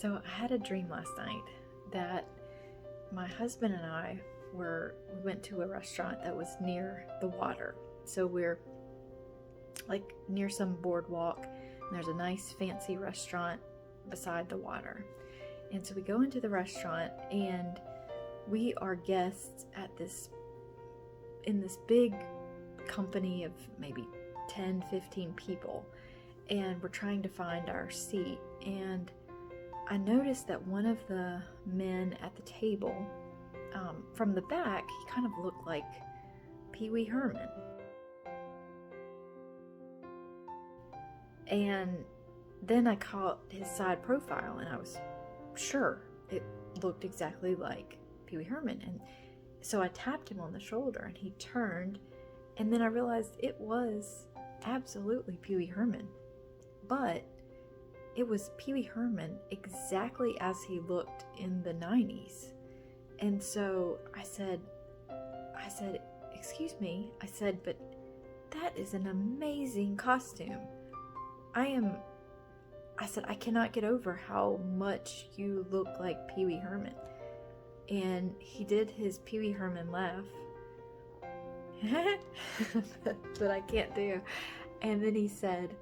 So I had a dream last night that my husband and I we went to a restaurant that was near the water. So we're like near some boardwalk, and there's a nice fancy restaurant beside the water. And so we go into the restaurant, and we are guests in this big company of maybe 10, 15 people, and we're trying to find our seat. And I noticed that one of the men at the table, from the back, he kind of looked like Pee Wee Herman. And then I caught his side profile, and I was sure it looked exactly like Pee Wee Herman. And so I tapped him on the shoulder, and he turned, and then I realized it was absolutely Pee Wee Herman. But it was Pee Wee Herman exactly as he looked in the 90s. And so I said, "Excuse me," I said, "but that is an amazing costume. I said, "I cannot get over how much you look like Pee Wee Herman." And he did his Pee Wee Herman laugh that I can't do. And then he said,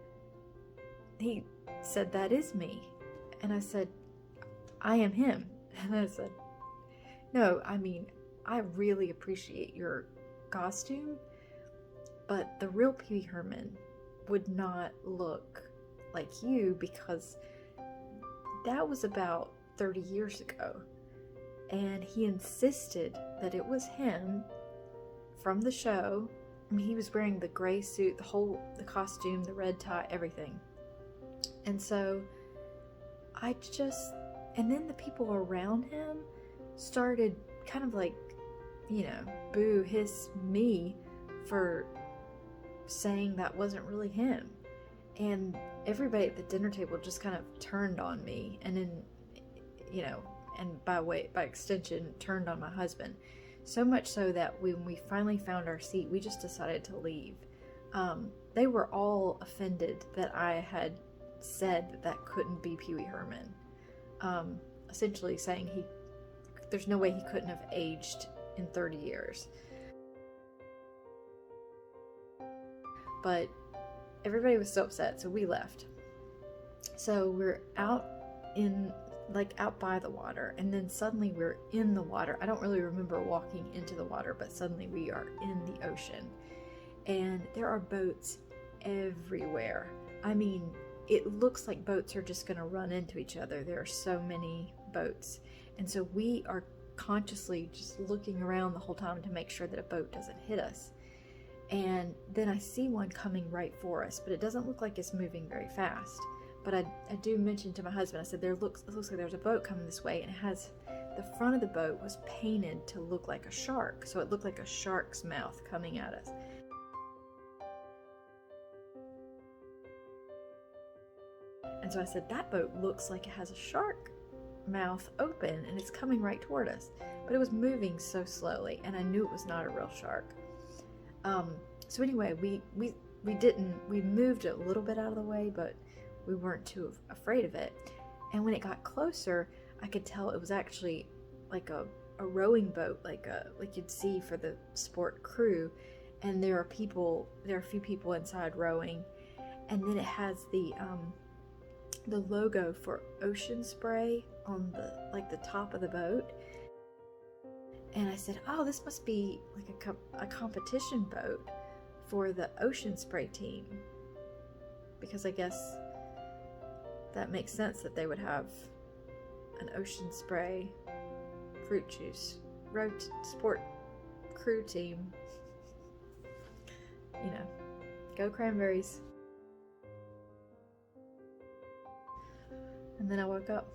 "That is me." And I said, "I am him." And I said, "No, I mean, I really appreciate your costume, but the real Pee Wee Herman would not look like you, because that was about 30 years ago." And he insisted that it was him from the show. I mean, he was wearing the gray suit, the costume, the red tie, everything. And so and then the people around him started kind of like, boo hiss me for saying that wasn't really him. And everybody at the dinner table just kind of turned on me, and then, and by extension, turned on my husband. So much so that when we finally found our seat, we just decided to leave. They were all offended that I had said that couldn't be Pee Wee Herman. Essentially saying there's no way he couldn't have aged in 30 years. But everybody was so upset, so we left. So we're out by the water, and then suddenly we're in the water. I don't really remember walking into the water, but suddenly we are in the ocean, and there are boats everywhere. I mean, it looks like boats are just going to run into each other. There are so many boats, and so we are consciously just looking around the whole time to make sure that a boat doesn't hit us. And then I see one coming right for us, but it doesn't look like it's moving very fast. But I do mention to my husband, I said, it looks like there's a boat coming this way, and the front of the boat was painted to look like a shark. So it looked like a shark's mouth coming at us. And so I said, that boat looks like it has a shark mouth open, and it's coming right toward us. But it was moving so slowly, and I knew it was not a real shark. So anyway, we moved it a little bit out of the way, but we weren't too afraid of it. And when it got closer, I could tell it was actually like a rowing boat, like you'd see for the sport crew. And there are a few people inside rowing. And then it has the logo for Ocean Spray on the top of the boat. And I said, "Oh, this must be like a competition boat for the Ocean Spray team," because I guess that makes sense that they would have an Ocean Spray fruit juice sport crew team. Go Cranberries. And then I woke up.